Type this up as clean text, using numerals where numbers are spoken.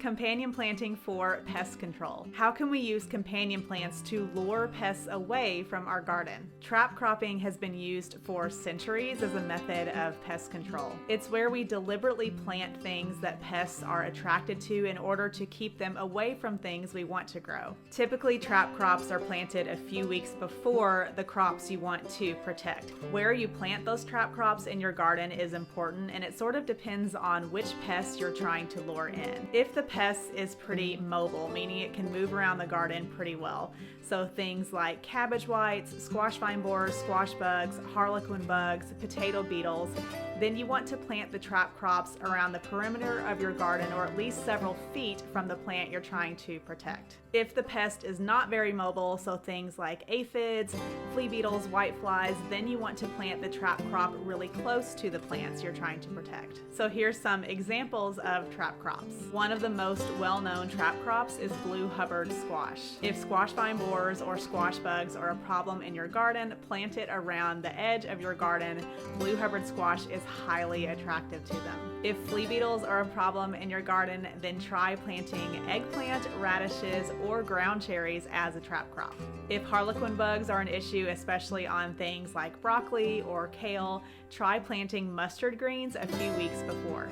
Companion planting for pest control. How can we use companion plants to lure pests away from our garden? Trap cropping has been used for centuries as a method of pest control. It's where we deliberately plant things that pests are attracted to in order to keep them away from things we want to grow. Typically, trap crops are planted a few weeks before the crops you want to protect. Where you plant those trap crops in your garden is important, and it sort of depends on which pests you're trying to lure in. If the pest is pretty mobile, meaning it can move around the garden pretty well, so things like cabbage whites, squash vine borers, squash bugs, harlequin bugs, potato beetles, then you want to plant the trap crops around the perimeter of your garden, or at least several feet from the plant you're trying to protect. If the pest is not very mobile, so things like aphids, flea beetles, whiteflies, then you want to plant the trap crop really close to the plants you're trying to protect. So here's some examples of trap crops. One of the most well-known trap crops is blue Hubbard squash. If squash vine borers or squash bugs are a problem in your garden, plant it around the edge of your garden. Blue Hubbard squash is highly attractive to them. If flea beetles are a problem in your garden, then try planting eggplant, radishes, or ground cherries as a trap crop. If harlequin bugs are an issue, especially on things like broccoli or kale, try planting mustard greens a few weeks before.